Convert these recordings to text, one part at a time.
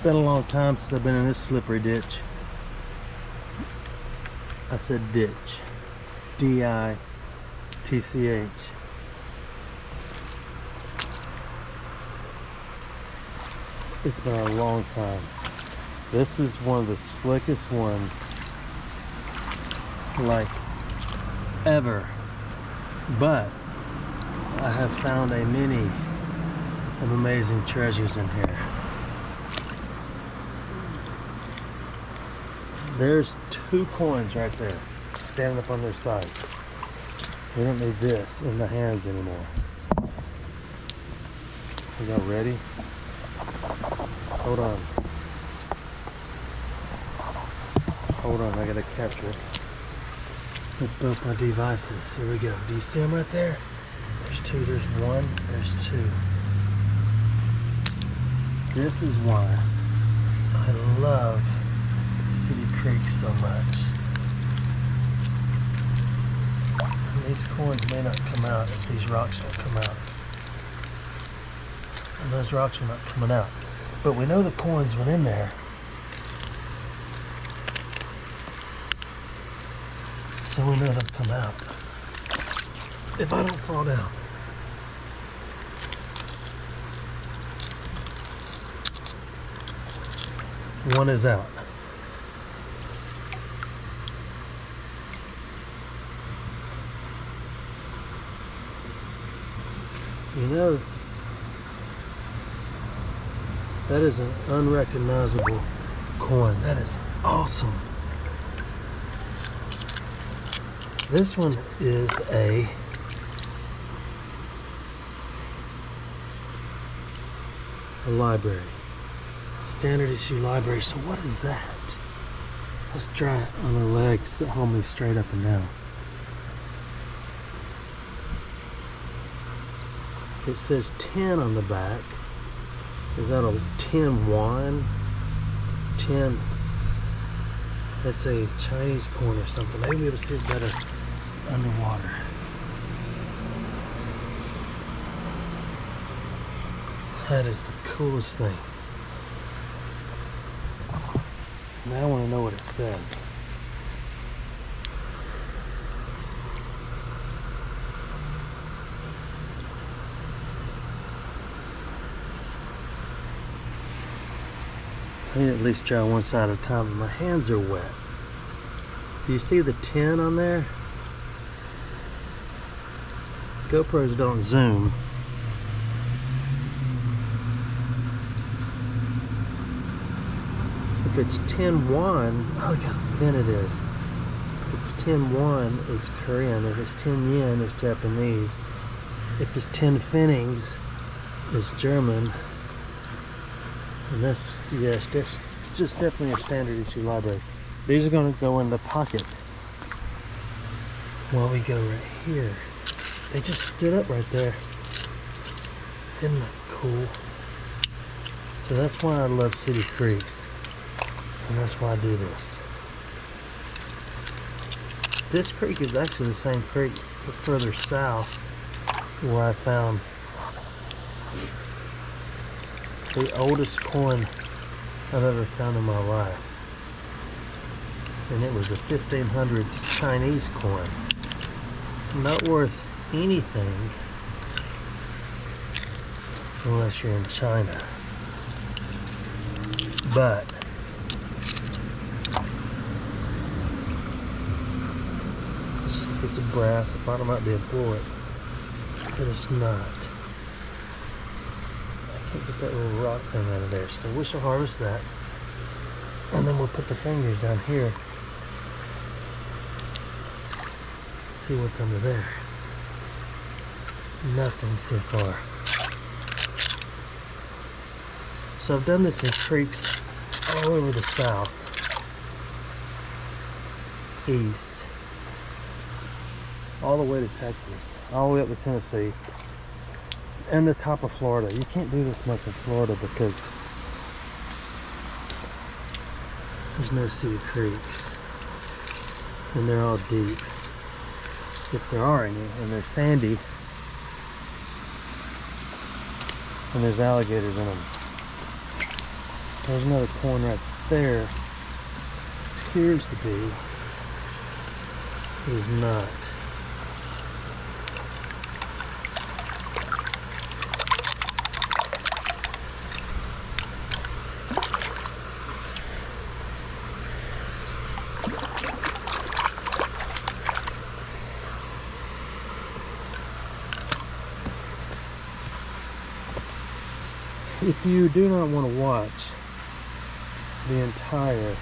been a long time since I've been in this slippery ditch. I said ditch. D-I-T-C-H. It's been a long time. This is one of the slickest ones like ever. But I have found a many of amazing treasures in here. There's 2 coins right there, standing up on their sides. We don't need this in the hands anymore. Are y'all ready? Hold on. Hold on, I gotta capture it with both my devices. Here we go. Do you see them right there? There's 2, there's 1, there's 2. This is why I love City Creek so much. And these coins may not come out if these rocks don't come out. And those rocks are not coming out. But we know the coins went in there. So we know they'll come out. If I don't fall down. One is out. You know, that is an unrecognizable coin. That is awesome. This one is a library. Standard issue library. So what is that? Let's try it on the legs that hold me straight up and down. It says 10 on the back. Is that a 10 won? 10. That's a Chinese coin or something. Maybe we'll see it better underwater. That is the coolest thing. Now I want to know what it says. I need to at least try one side at a time, but my hands are wet. Do you see the 10 on there? GoPros don't zoom. If it's 10 won, oh, look how thin it is. If it's 10 won, it's Korean. If it's 10 yen, it's Japanese. If it's 10 pfennigs, it's German. And that's, yes, that's just definitely a standard issue library. These are going to go in the pocket while we go right here. They just stood up right there. Isn't that cool? So that's why I love City Creeks. And that's why I do this. This creek is actually the same creek, but further south, where I found the oldest coin I've ever found in my life. And it was a 1500s Chinese coin. Not worth anything unless you're in China. But it's just a piece of brass. I thought it might be a bullet, but it's not. Can't get that little rock thing out of there, so we shall harvest that, and then we'll put the fingers down here, see what's under there. Nothing so far. So I've done this in creeks all over the south, east, all the way to Texas, all the way up to Tennessee, and the top of Florida. You can't do this much in Florida because there's no city creeks and they're all deep, if there are any, and they're sandy and there's alligators in them. There's another corn right there. Appears to be. It is not. If you do not want to watch the entire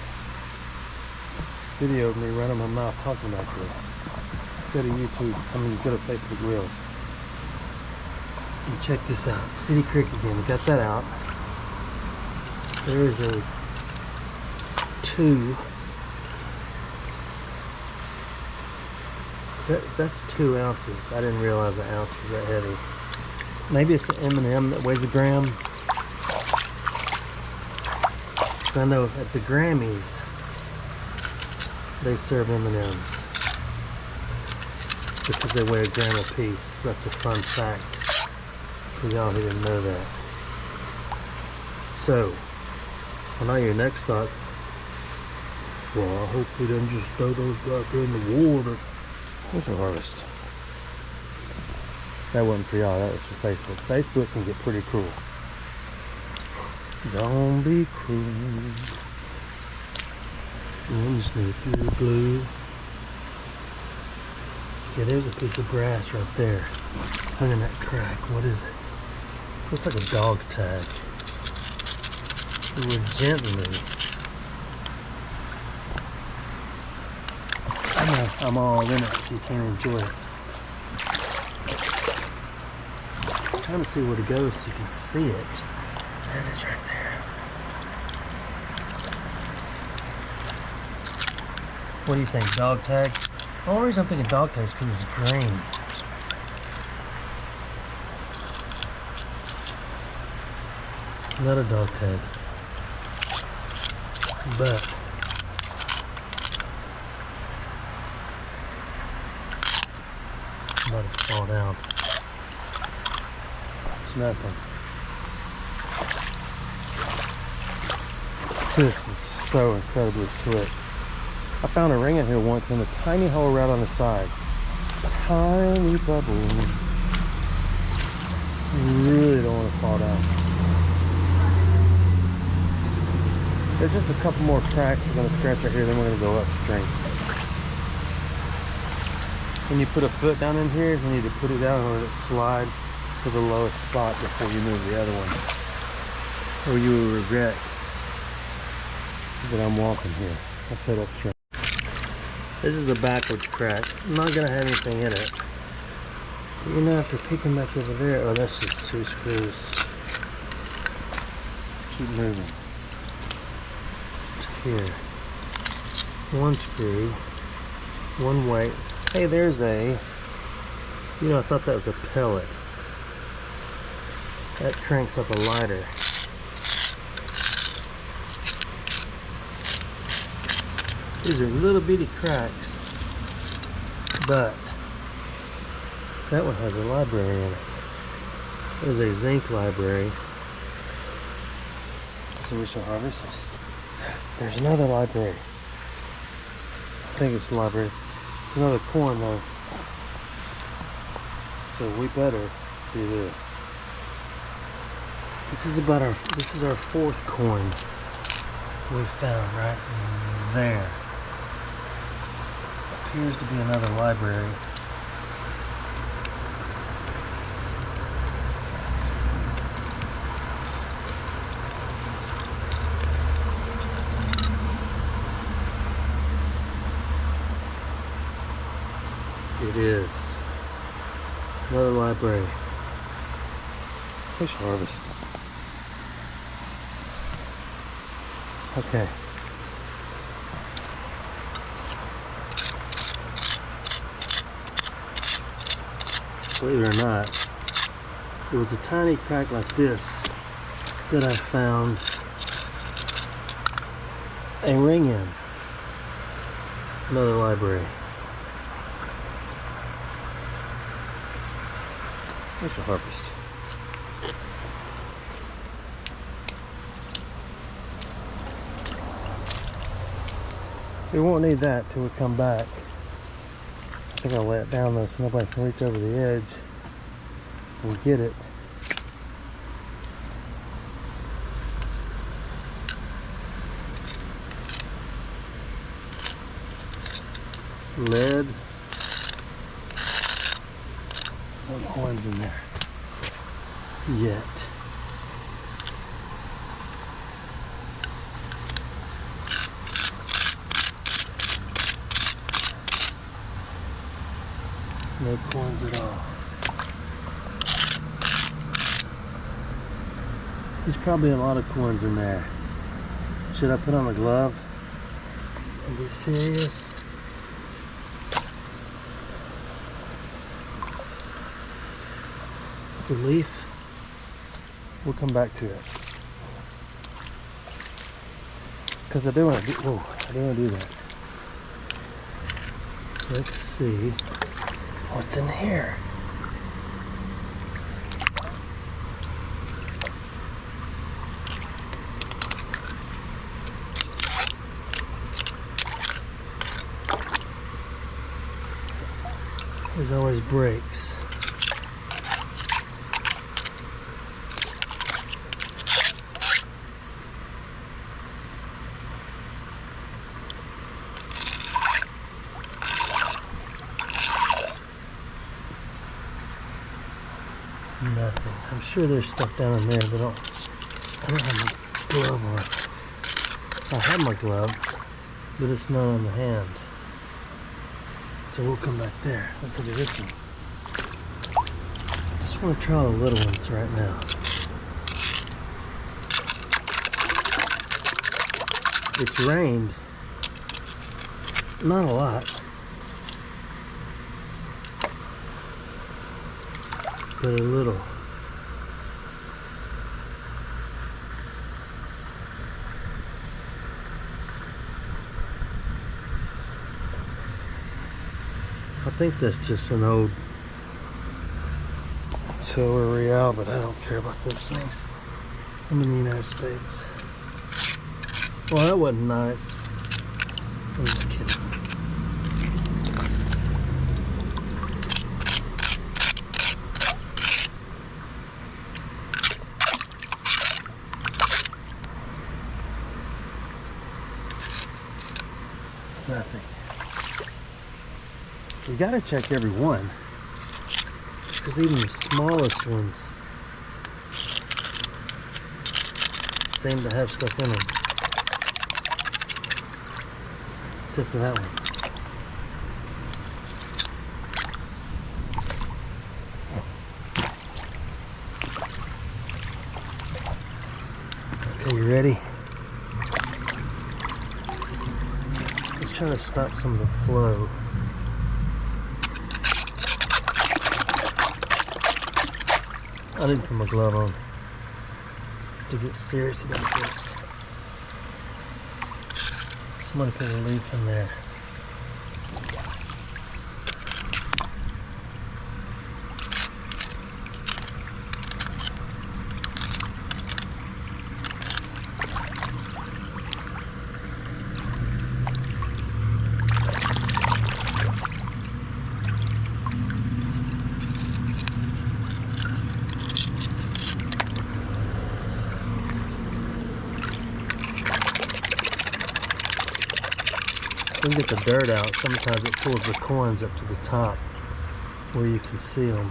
video of me running my mouth talking about this, go to YouTube, go to Facebook Reels and check this out. City Creek again, we got that out. There is a 2. That's 2 ounces. I didn't realize an ounce was that heavy. Maybe it's an M&M that weighs a gram. I know at the Grammys they serve M&Ms because they weigh a gram a piece. That's a fun fact for y'all who didn't know that. So, I know your next thought, well, I hope we didn't just throw those back in the water. What's a harvest? That wasn't for y'all, that was for Facebook. Facebook can get pretty cruel. Don't be cruel. One sniff your glue. Okay, there's a piece of brass right there. Hung in that crack. What is it? Looks like a dog tag. We're gently. I'm all in it so you can't enjoy it. I'm trying to see where to go so you can see it. There it is right there. What do you think, dog tag? The only reason I'm thinking dog tag is because it's green. Not a dog tag. But I'm about to fall down. It's nothing. This is so incredibly slick. I found a ring in here once in a tiny hole right on the side. Tiny bubble. Really don't want to fall down. There's just a couple more cracks we're going to scratch right here, then we're going to go upstream. When you put a foot down in here, you need to put it down and let it slide to the lowest spot before you move the other one. Or you will regret that I'm walking here. I'll set up straight. This is a backwards crack. I'm not gonna have anything in it. But you know, after peeking back over there, oh, that's just 2 screws. Let's keep moving. To here. 1 screw, 1 weight. Hey, there's a, you know, I thought that was a pellet. That cranks up a lighter. These are little bitty cracks, but that one has a library in it. There's a zinc library. So we shall harvest. There's another library. I think it's a library. It's another corn though. So we better do this. This is our 4th corn we found right there. Appears to be another library. It is another library. Fish harvest. Okay. Believe it or not, it was a tiny crack like this that I found a ring in. Another library. There's a harvest. We won't need that till we come back. I think I'll lay it down though so nobody can reach over the edge and get it. Lead. No coins in there yet. No coins at all. There's probably a lot of coins in there. Should I put on the glove and get serious? It's a leaf. We'll come back to it. Because I do want to do that. Let's see what's in here. There's always breaks. Nothing. I'm sure there's stuff down in there, but I don't have my glove on. I have my glove, but it's not on the hand. So we'll come back there. Let's look at this one. I just want to try the little ones right now. It's rained. Not a lot. But a little. I think that's just an old Tiller Real, but I don't care about those things. I'm in the United States. Well, that wasn't nice. I'm just kidding. Nothing. You gotta check every one, because even the smallest ones seem to have stuff in them, except for that one. Okay, you ready? Trying to stop some of the flow. I didn't put my glove on to get serious about this. Somebody put a leaf in there. When you get the dirt out, sometimes it pulls the coins up to the top where you can see them.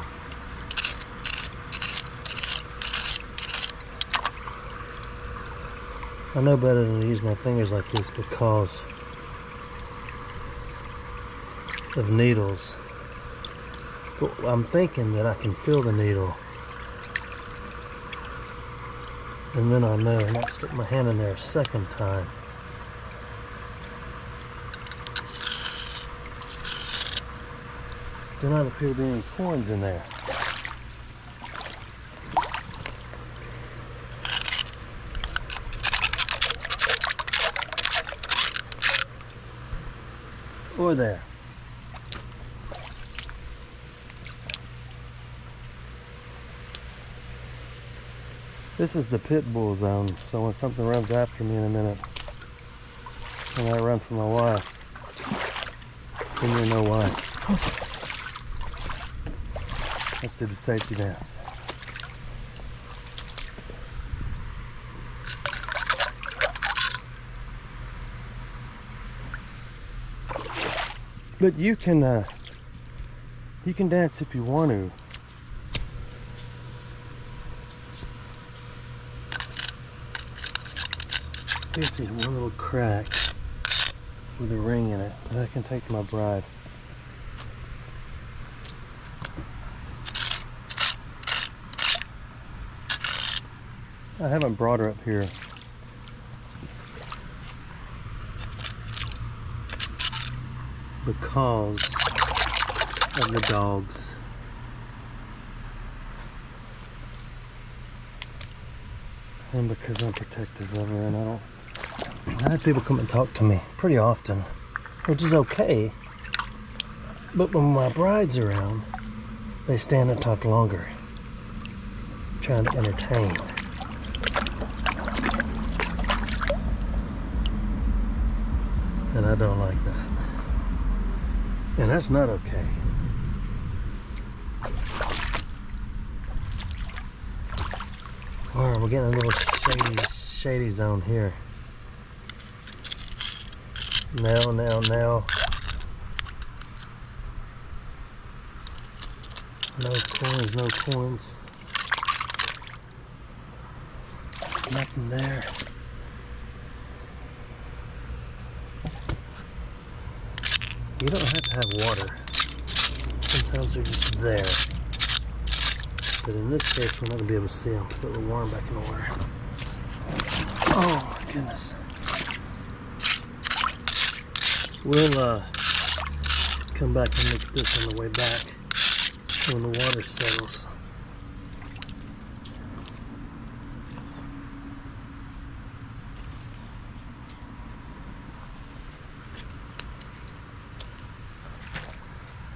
I know better than to use my fingers like this because of needles. But I'm thinking that I can feel the needle. And then I'll know, and not stick my hand in there a second time. There don't appear to be any coins in there. Or there. This is the pit bull zone, so when something runs after me in a minute, And I run from my wife. Then you know why. Let's do the safety dance. But you can dance if you want to. Here's one little crack with a ring in it that I can take to my bride. I haven't brought her up here. Because of the dogs. And because I'm protective of her, and I have people come and talk to me pretty often, which is okay. But when my bride's around, they stand and talk longer, trying to entertain. And I don't like that. And that's not okay. Alright, we're getting a little shady zone here. Now. No coins. Nothing there. You don't have to have water. Sometimes they're just there. But in this case, we're not going to be able to see them. Put the worm back in order. Oh my goodness. We'll come back and look at this on the way back when the water settles.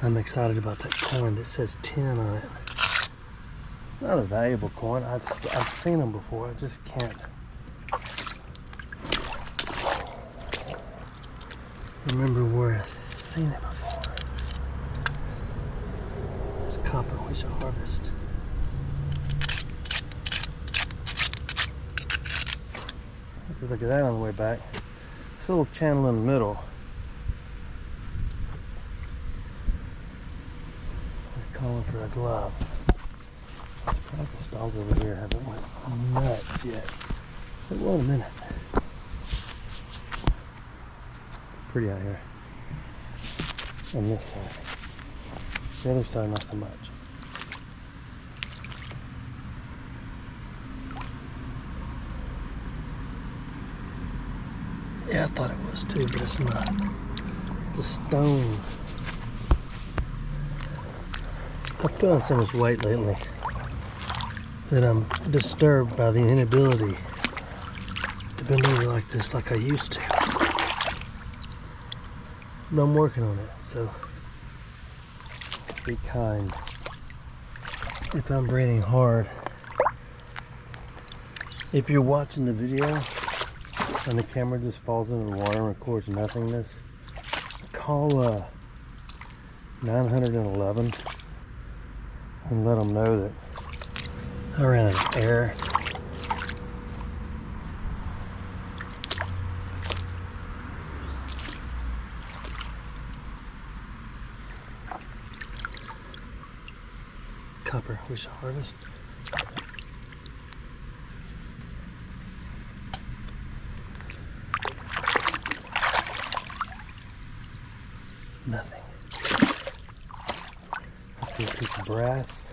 I'm excited about that coin that says 10 on it. It's not a valuable coin. I've seen them before. I just can't remember where I've seen it before. It's copper we should harvest. If you look at that on the way back, it's a little channel in the middle. Calling for a glove. I'm surprised this dog over here hasn't went nuts yet. But wait a minute. It's pretty out here. On this side. The other side, not so much. Yeah, I thought it was too, but it's not. It's a stone. I've put on so much weight lately that I'm disturbed by the inability to bend over like this like I used to. But I'm working on it, so be kind. If I'm breathing hard, if you're watching the video and the camera just falls into the water and records nothingness, call 911 and let them know that I ran out of air. Copper we should harvest. Nothing. I see a piece of brass.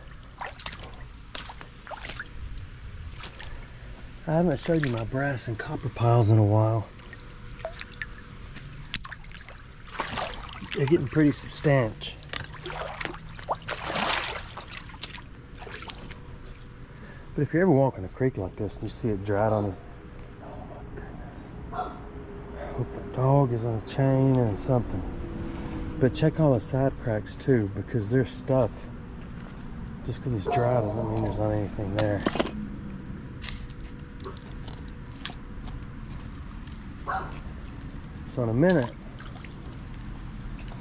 I haven't showed you my brass and copper piles in a while. They're getting pretty substantial. But if you're ever walking a creek like this and you see it dried on it, oh my goodness. I hope that dog is on a chain or something. But check all the side cracks too, because there's stuff. Just because it's dry doesn't mean there's not anything there. So in a minute,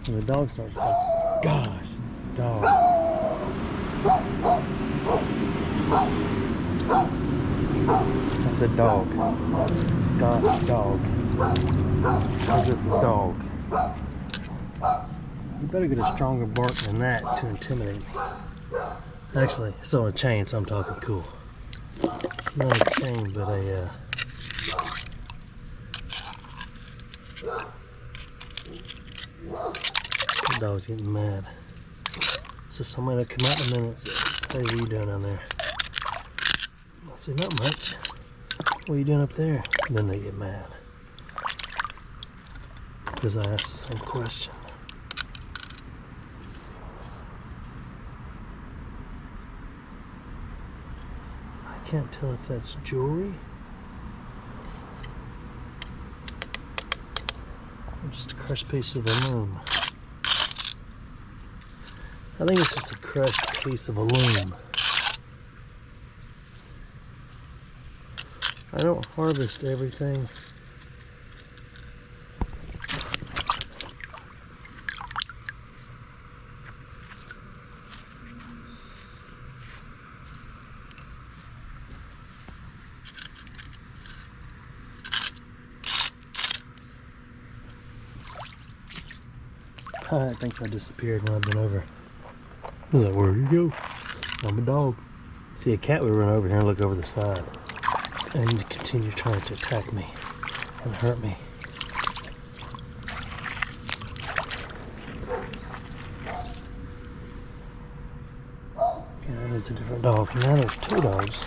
when the dog starts talking, gosh, dog. I said dog. Gosh, dog. Because it's a dog. You better get a stronger bark than that to intimidate me. Actually, it's on a chain, so I'm talking cool. Not a chain, but a the dog's getting mad. So somebody will come out in a minute and say, hey, what are you doing down there? I say, not much. What are you doing up there? And then they get mad. Because I asked the same question. I can't tell if that's jewelry or just a crushed piece of aluminum. I think it's just a crushed piece of aluminum. I don't harvest everything. It thinks I disappeared when I've been over. I was like, where'd you go? I'm a dog. See, a cat would run over here and look over the side and continue trying to attack me and hurt me. Yeah, that is a different dog. Now there's two dogs.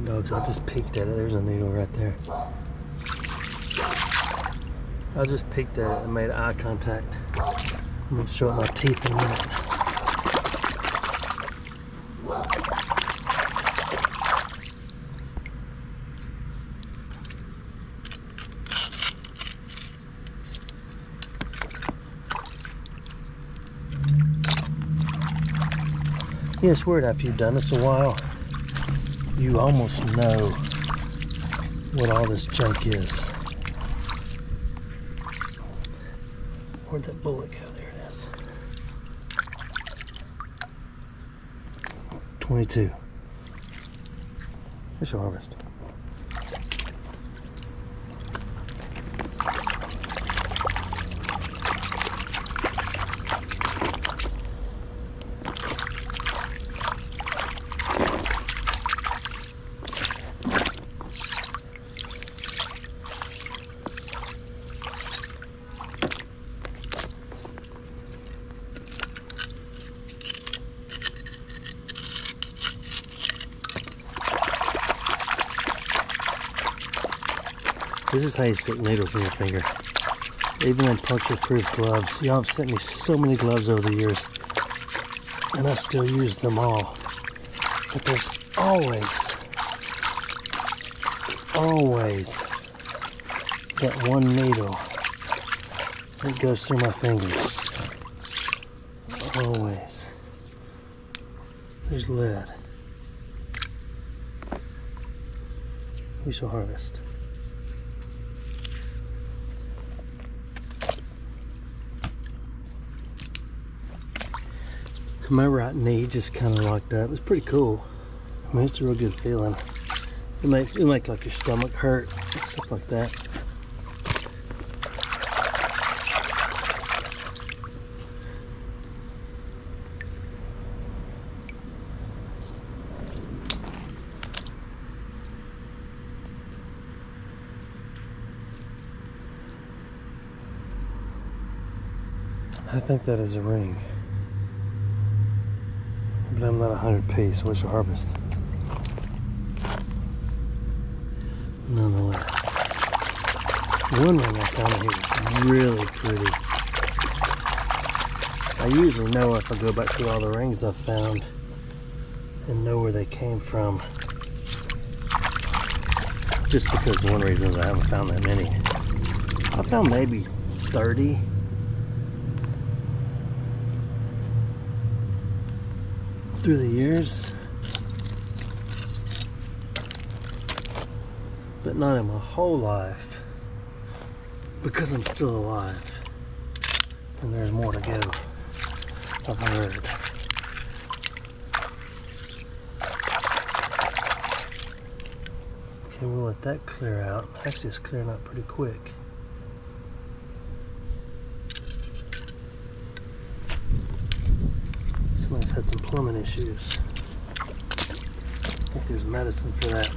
Dogs, I just peeked at it. There's a needle right there. I just peeked at it and made eye contact. I'm going to show it my teeth in a minute. Yeah, it's weird after you've done this a while. You almost know what all this junk is. Where'd that bullet go? There it is. 22. Here's your harvest. This is how you stick needles in your finger. Even in puncture-proof gloves. Y'all have sent me so many gloves over the years, and I still use them all. But there's always that one needle that goes through my fingers. Always. There's lead. We shall harvest. My right knee just kind of locked up. It's pretty cool. I mean, it's a real good feeling. It makes like your stomach hurt and stuff like that. I think that is a ring. But I'm not 100 piece. What's your harvest? Nonetheless, one ring I found here is really pretty. I usually know if I go back through all the rings I've found and know where they came from. Just because one reason is I haven't found that many. I found maybe 30. Through the years, but not in my whole life, because I'm still alive and there's more to go, I've heard. Okay, we'll let that clear out. Actually, it's clearing out pretty quick. Somebody's had some plumbing issues. I think there's medicine for that.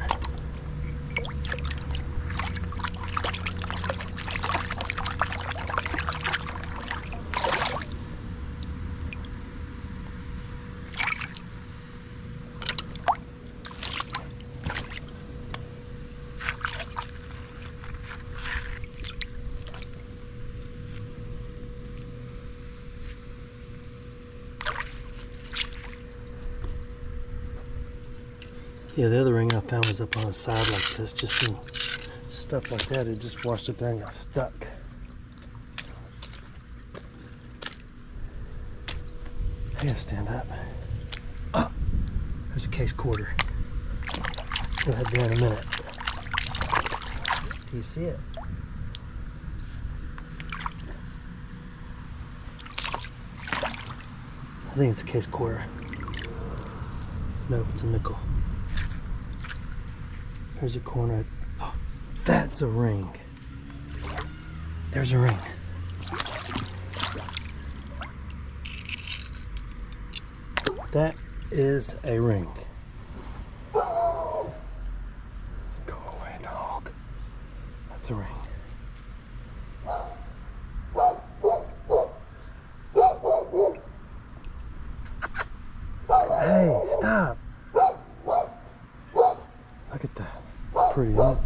Yeah, the other ring I found was up on the side like this, just some stuff like that. It just washed up there and got stuck. I gotta stand up. Oh, there's a case quarter. We'll head there in a minute. Do you see it? I think it's a case quarter. Nope, it's a nickel. There's a corner. Oh, that's a ring. There's a ring. That is a ring. Go away, dog. That's a ring. Hey, stop. Look at that. It's pretty, isn't it?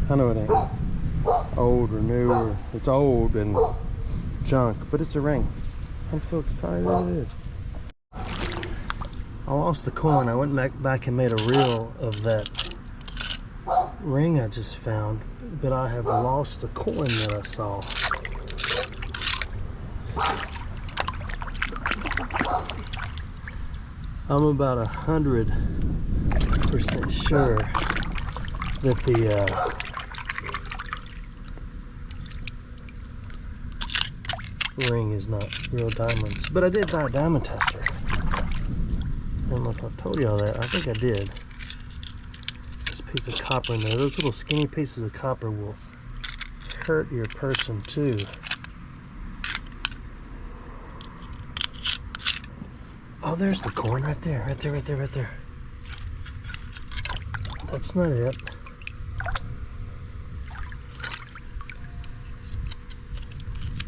I know it ain't old or new, or it's old and junk, but it's a ring. I'm so excited. I lost the coin. I went back and made a reel of that ring I just found, but I have lost the coin that I saw. I'm about 100% sure that the ring is not real diamonds, but I did buy a diamond tester. I don't know if I told you all that. I think I did. There's a piece of copper in there. Those little skinny pieces of copper will hurt your person too. Oh, there's the coin right there, right there, right there, right there. That's not it.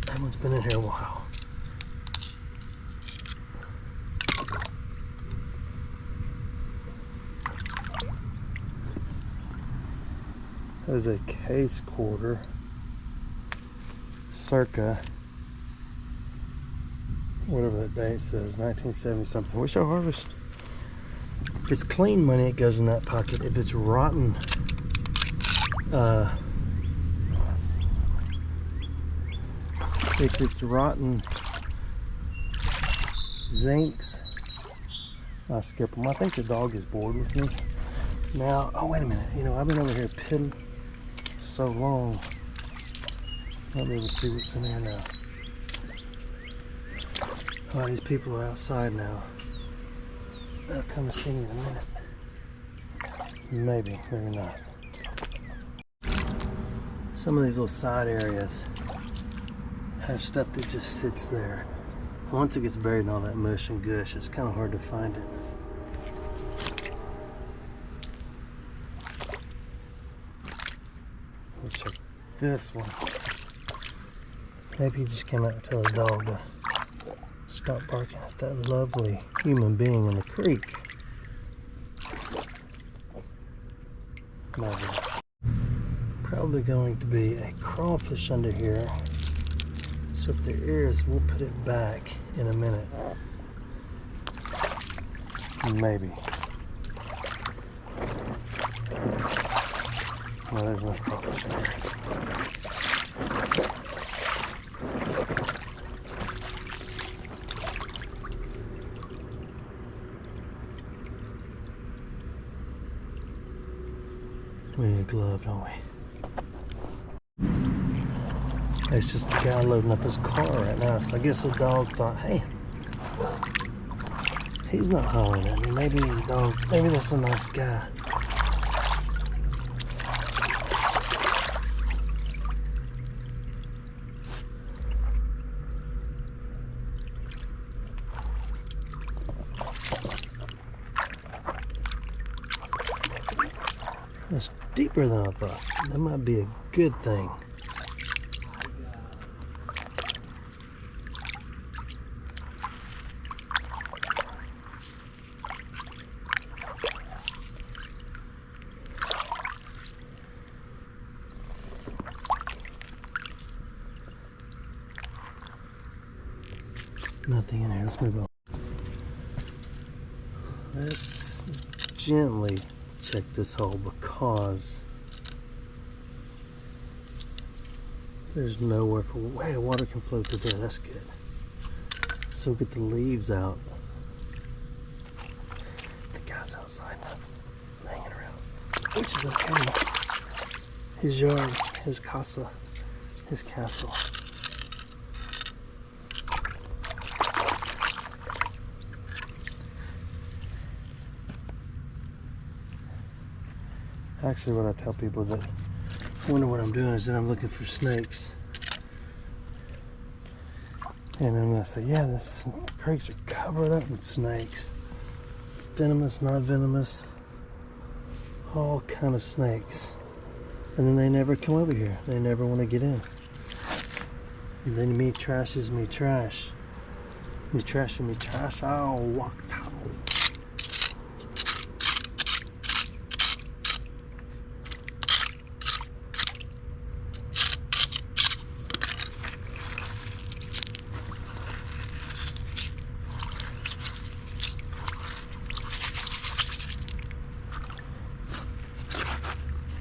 That one's been in here a while. There's a case quarter, circa, whatever that date says, 1970 something. Wish I harvest. If it's clean money, it goes in that pocket. If it's rotten, zincs, I skip them. I think the dog is bored with me now. Oh, wait a minute. You know, I've been over here piddling so long. Let me see what's in there now. Oh, these people are outside now. They'll come and see me in a minute. Maybe, maybe not. Some of these little side areas have stuff that just sits there. Once it gets buried in all that mush and gush, it's kind of hard to find it. We'll check this one. Maybe he just came out to tell his dog to stop barking at that lovely human being in the creek. Maybe. Probably going to be a crawfish under here. So if there is, we'll put it back in a minute. Maybe. Oh, there's no crawfish in there. We need a glove, don't we? It's just a guy loading up his car right now, so I guess the dog thought, hey, he's not hollering at me. Maybe the dog, maybe that's a nice guy. It's deeper than I thought. That might be a good thing. Nothing in here. Let's move on. Let's gently check this hole because there's nowhere for water can flow through there. That's good. So get the leaves out. The guy's outside hanging around, which is okay. His yard, his casa, his castle. Actually, what I tell people that wonder what I'm doing is that I'm looking for snakes. And I'm going to say, yeah, the creeks are covered up with snakes. Venomous, not venomous, all kind of snakes. And then they never come over here. They never want to get in. And then me trash is me trash. Me trash and me trash, I'll walk out.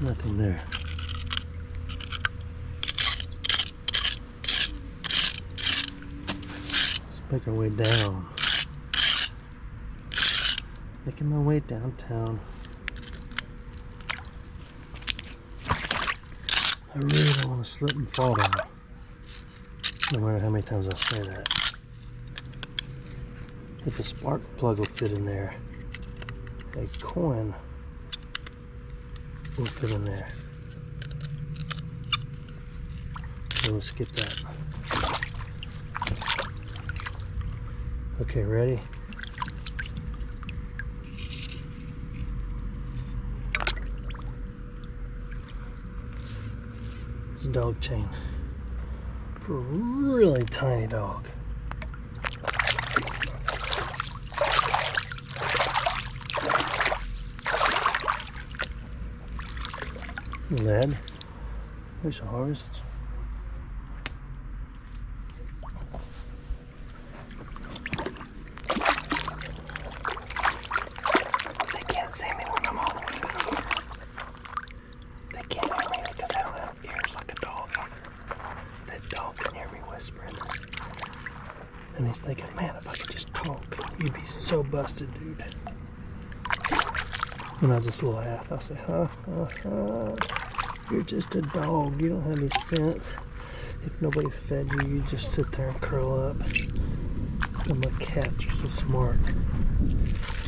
Nothing there. Let's make our way down. Making my way downtown. I really don't want to slip and fall down. No matter how many times I say that. If the spark plug will fit in there, a coin will fit in there. So let's get that. Okay, ready? It's a dog chain for a really tiny dog. Lead. There's a harvest. They can't see me when I'm all the way back. They can't hear me because I don't have ears like a dog. That dog can hear me whispering. And he's thinking, man, if I could just talk, you'd be so busted, dude. And I just laugh. I say, you're just a dog. You don't have any sense. If nobody fed you, you just sit there and curl up. And my cats are so smart.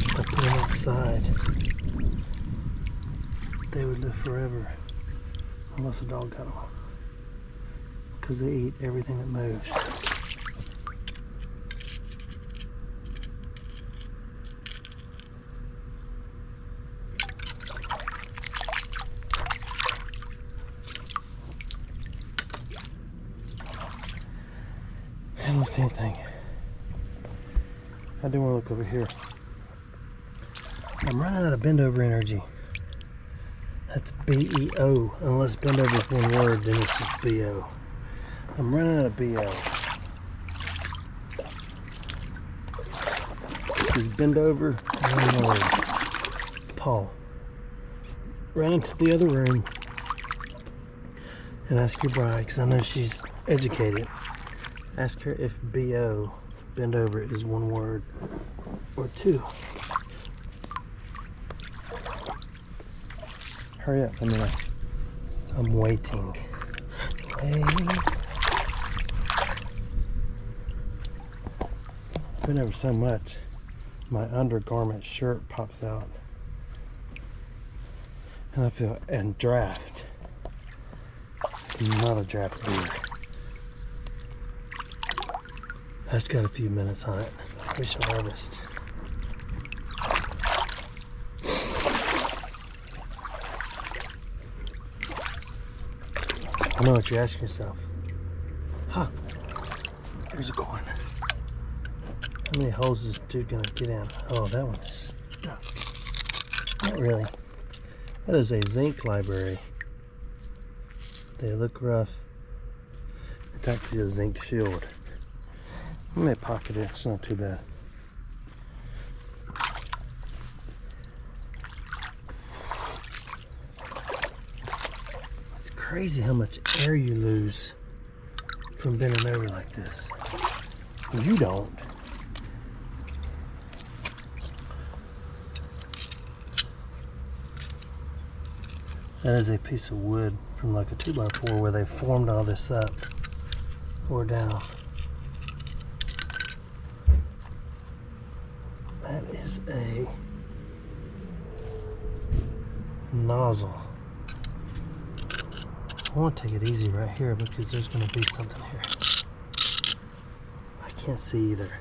I put them outside. They would live forever. Unless a dog got them. Because they eat everything that moves. I don't see anything. I do want to look over here. I'm running out of bend over energy. That's B-E-O. Unless bend over is one word, then it's just B-O. I'm running out of B-O. Just bend over, one word. Paul. Ran into the other room, And ask your bride, because I know she's educated. Ask her if B-O, bend over, is one word or two. Hurry up, let me know. I'm waiting. Hey. Been over so much, my undergarment shirt pops out. And I feel, and draft. Not a draft beer. That's got a few minutes on it. We shall harvest. I know what you're asking yourself. Huh, there's a corn. How many holes is this dude gonna get in? Oh, that one is stuck. Not really. That is a zinc library. They look rough. It's actually a zinc shield. I may pocket it, it's not too bad. It's crazy how much air you lose from bending over like this. You don't. That is a piece of wood from like a 2x4 where they formed all this up or down. That is a nozzle. I want to take it easy right here because there's going to be something here. I can't see either.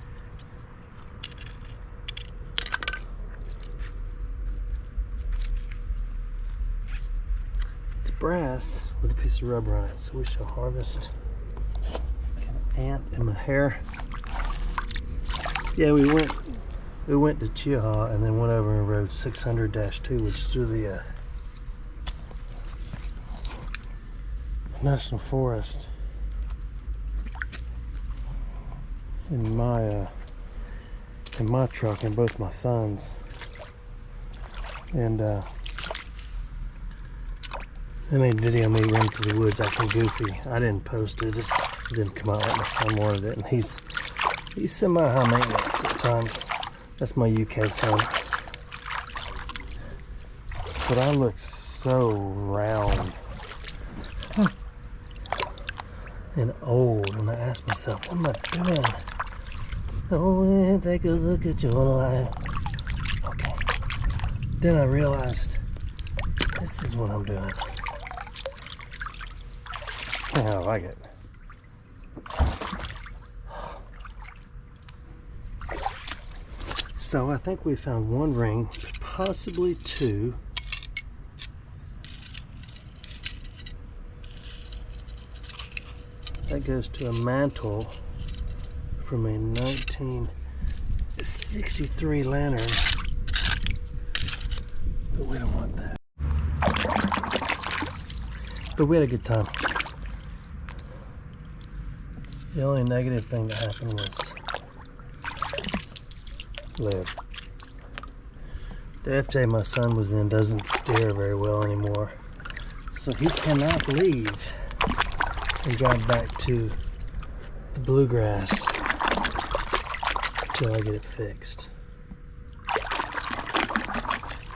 It's brass with a piece of rubber on it, so we shall harvest. An ant in my hair. Yeah, we went to Chiaha and then went over and rode 600-2, which is through the National Forest. In my truck and both my sons. And they made a video of me running through the woods acting goofy. I didn't post it, it just didn't come out like my son wanted it. And he's semi-high maintenance at times. That's my UK son. But I look so round and old, and I ask myself, what am I doing? Oh, take a look at your life. Okay. Then I realized, this is what I'm doing. I like it. So I think we found one ring, possibly two. That goes to a mantle from a 1963 lantern. But we don't want that. But we had a good time. The only negative thing that happened was lead. The FJ my son was in doesn't steer very well anymore, so he cannot leave and drive back to the bluegrass till I get it fixed.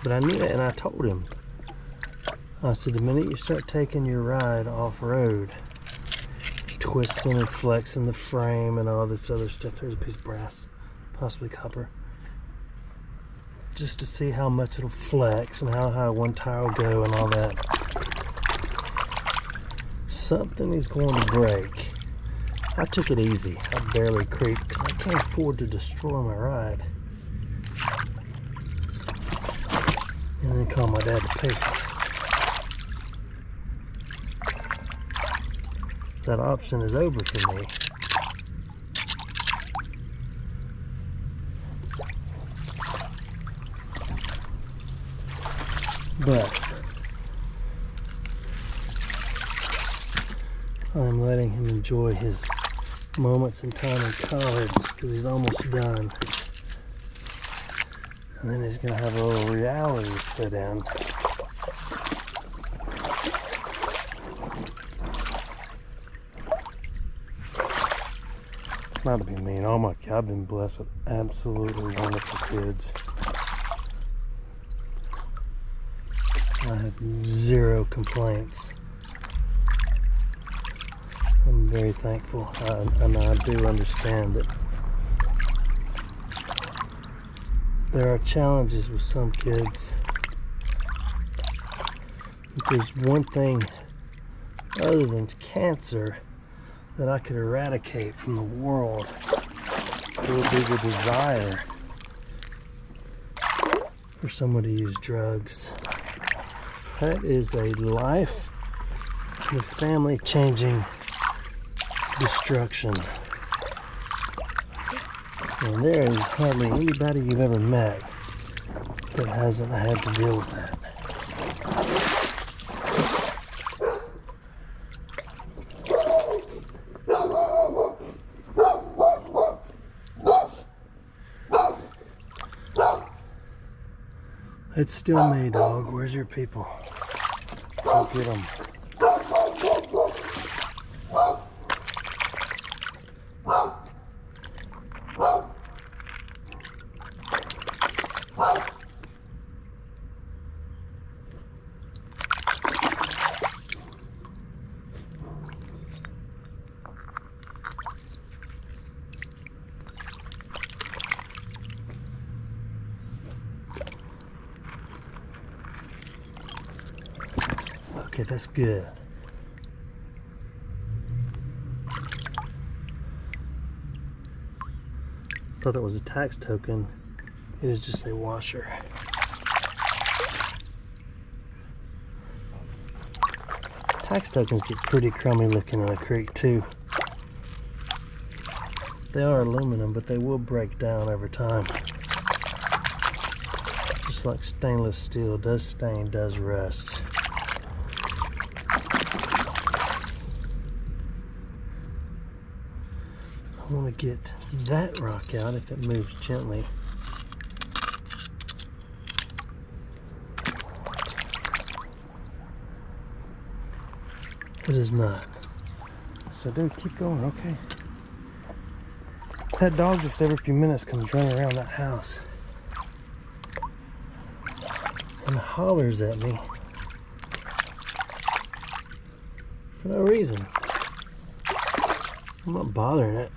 But I knew it, and I told him. I said, the minute you start taking your ride off-road, twisting and flexing the frame and all this other stuff, there's a piece of brass, possibly copper, just to see how much it'll flex and how high one tire will go and all that. Something is going to break. I took it easy. I barely creaked because I can't afford to destroy my ride and then call my dad to pay for it. That option is over for me. But I'm letting him enjoy his moments in time in college because he's almost done. And then he's going to have a little reality sit down. Not to be mean, oh my God, I've been blessed with absolutely wonderful kids. I have zero complaints. I'm very thankful, and I do understand that there are challenges with some kids. If there's one thing other than cancer that I could eradicate from the world, it would be the desire for someone to use drugs. That is a life and family changing destruction. And there is hardly anybody you've ever met that hasn't had to deal with that. It's still me, dog. Where's your people? Go get them. Okay, that's good. Thought that was a tax token. It is just a washer. Tax tokens get pretty crummy looking in a creek too. They are aluminum, but they will break down over time. Just like stainless steel, does stain, does rust. I want to get that rock out if it moves gently. It is not. So dude, keep going, okay? That dog just every few minutes comes running around that house and hollers at me for no reason. I'm not bothering it.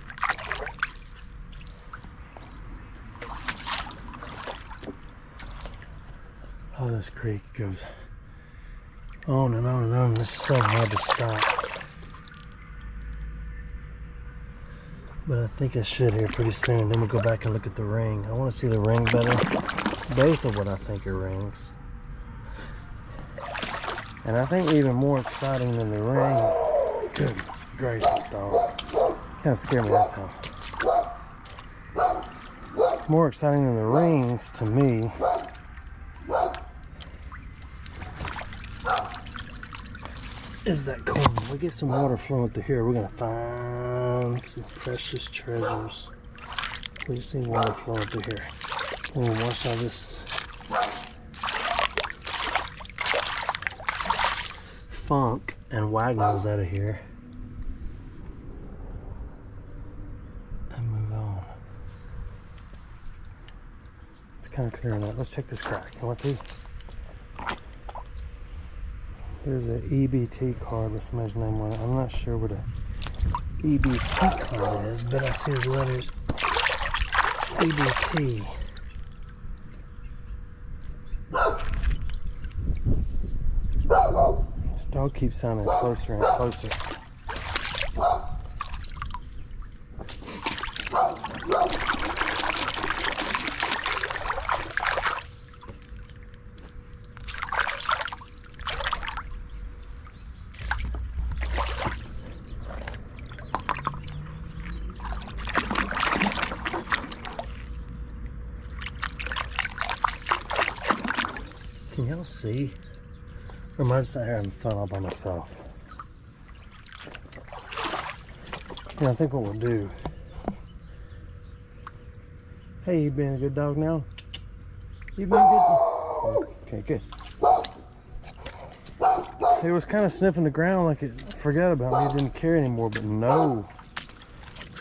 Oh, this creek goes on and on and on. This is so hard to stop. But I think I should here pretty soon. Then we'll go back and look at the ring. I want to see the ring better. Both of what I think are rings. And I think even more exciting than the ring. Good gracious, dog. Kind of scared me that time. More exciting than the rings to me is that corn. We get some water flowing through here. We're gonna find some precious treasures. We just need water flowing through here. We're gonna wash all this funk and waggles out of here and move on. It's kind of clearing up. Let's check this crack. You want to? There's an EBT card with somebody's name on it. I'm not sure what a EBT card is, but I see the letters EBT. The dog keeps sounding closer and closer. Can y'all see? Or am I just out here having fun all by myself? Yeah, I think what we'll do. Hey, you being a good dog now? You been good? Okay, good. It was kind of sniffing the ground like it forgot about me, it didn't care anymore, but no.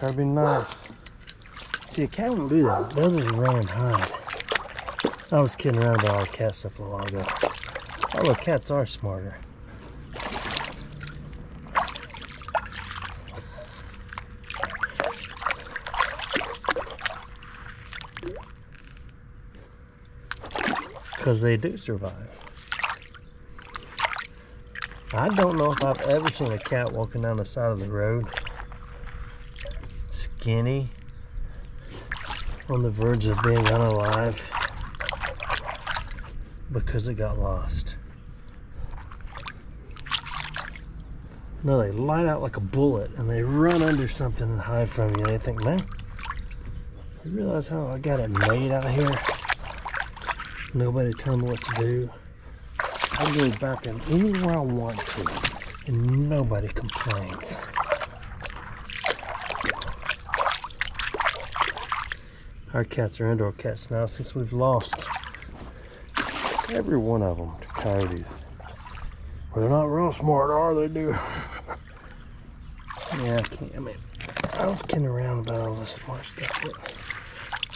Try to be nice. See, a cat won't do that. They'll just run and hide. I was kidding around about all the cat stuff a while ago. Although cats are smarter. Because they do survive. I don't know if I've ever seen a cat walking down the side of the road, skinny, on the verge of being unalive, because it got lost. No, they light out like a bullet and they run under something and hide from you. They think, man, you realize how I got it made out here? Nobody tell me what to do. I go back in anywhere I want to, and nobody complains. Our cats are indoor cats now since we've lost every one of them to coyotes. Well, they're not real smart, are they, dude? Yeah, I was kidding around about all this smart stuff, but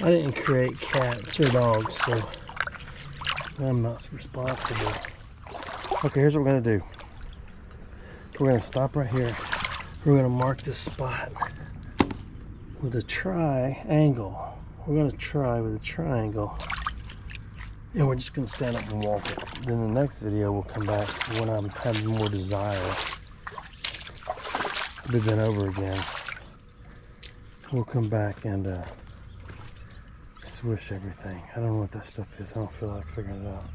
I didn't create cats or dogs, so I'm not responsible. Okay, here's what we're gonna do. We're gonna stop right here. We're gonna mark this spot with a triangle. We're gonna try with a triangle, and we're just gonna stand up and walk it. Then the next video will come back when I'm having more desire to be bent over again. We'll come back and swish everything. I don't know what that stuff is. I don't feel like figuring it out.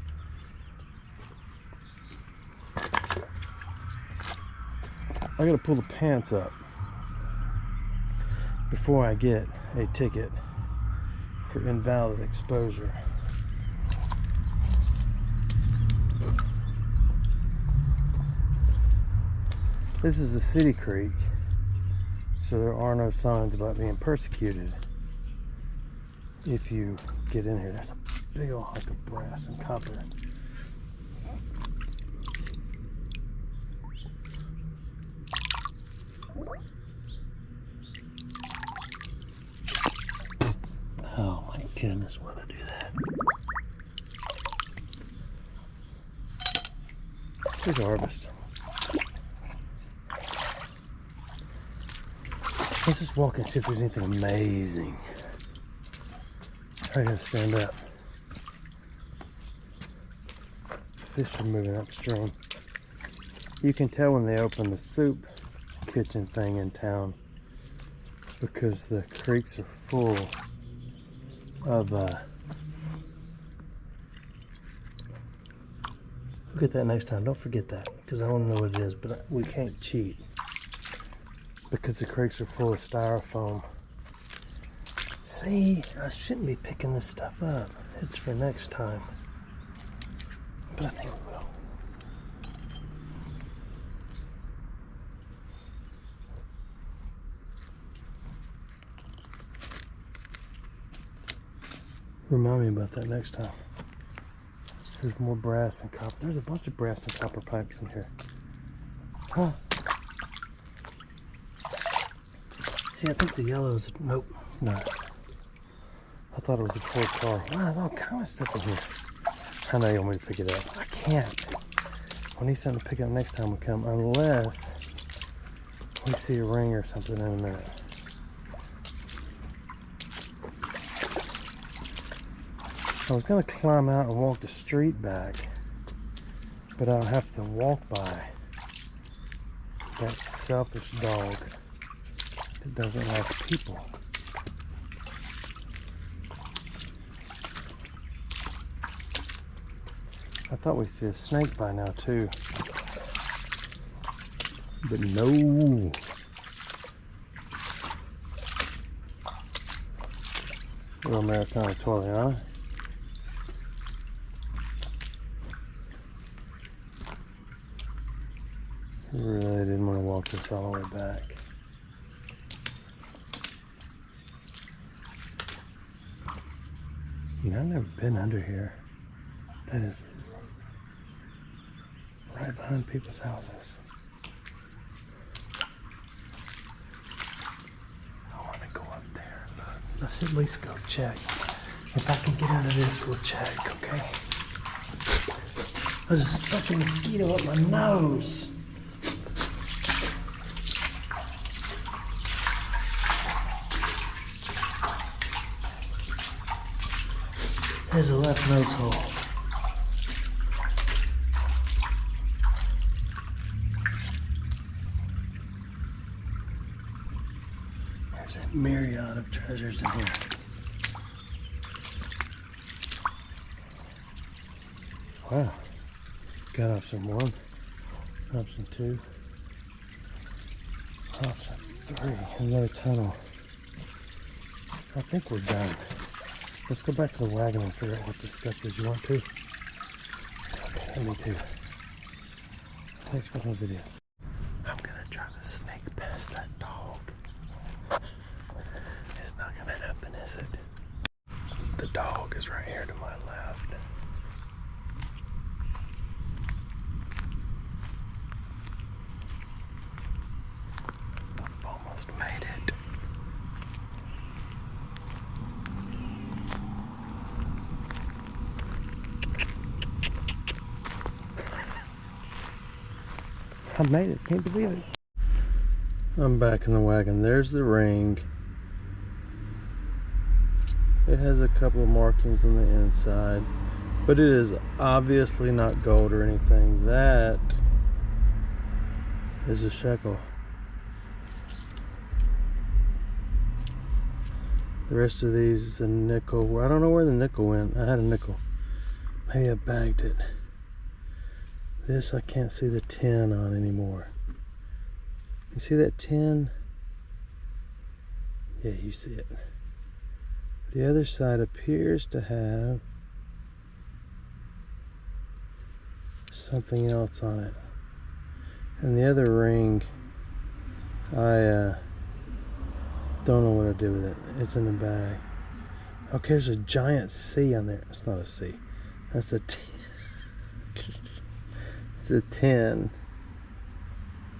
I gotta pull the pants up before I get a ticket for invalid exposure. This is a city creek, so there are no signs about being persecuted if you get in here. There's a big old hunk of brass and copper. Oh my goodness, why did I do that? Here's a harvest. Let's just walk and see if there's anything amazing. I gotta stand up. Fish are moving upstream. You can tell when they open the soup kitchen thing in town because the creeks are full of look at that next time. Don't forget that, because I want to know what it is, but we can't cheat because the creeks are full of styrofoam. See, I shouldn't be picking this stuff up. It's for next time, but I think we will. Remind me about that next time. There's more brass and copper. There's a bunch of brass and copper pipes in here. Huh. See, I think the yellow is a, nope, no. I thought it was a toy car. Wow, there's all kind of stuff in here. I know you want me to pick it up. I can't. I need something to pick up next time we come, unless we see a ring or something in a minute. I was going to climb out and walk the street back, but I'll have to walk by that selfish dog that doesn't like people. I thought we'd see a snake by now too, but no. Little Americana toilet, huh? I really didn't want to walk this all the way back. You know, I've never been under here. That is right behind people's houses. I Let's at least go check. If I can get out of this, we'll check, okay? There's such a mosquito up my nose. There's a left nose hole. There's a myriad of treasures in here. Wow. Got option 1, option 2, option 3, another tunnel. I think we're done. Let's go back to the wagon and figure out what this stuff is. You want to? Okay, me too. Thanks for my videos. I'm gonna try to sneak past that dog. It's not gonna happen, is it? The dog is right here to my left. I've almost made it. I made it, can't believe it. I'm back in the wagon. There's the ring. It has a couple of markings on the inside, but it is obviously not gold or anything. That is a shekel. The rest of these is a nickel. I don't know where the nickel went. I had a nickel. Maybe I bagged it. This I can't see the 10 on anymore. You see that 10? Yeah, you see it. The other side appears to have something else on it. And the other ring, I don't know what to do with it. It's in the bag. Okay, there's a giant C on there. It's not a C. That's a T. It's a 10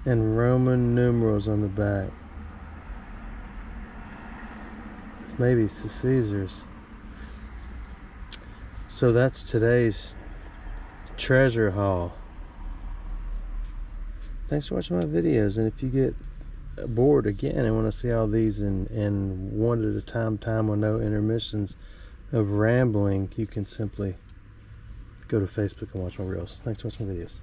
and Roman numerals on the back. It's maybe Caesar's. So that's today's treasure haul. Thanks for watching my videos, and if you get bored again and want to see all these in one at a time with no intermissions of rambling, you can simply go to Facebook and watch my reels. Thanks for watching my videos.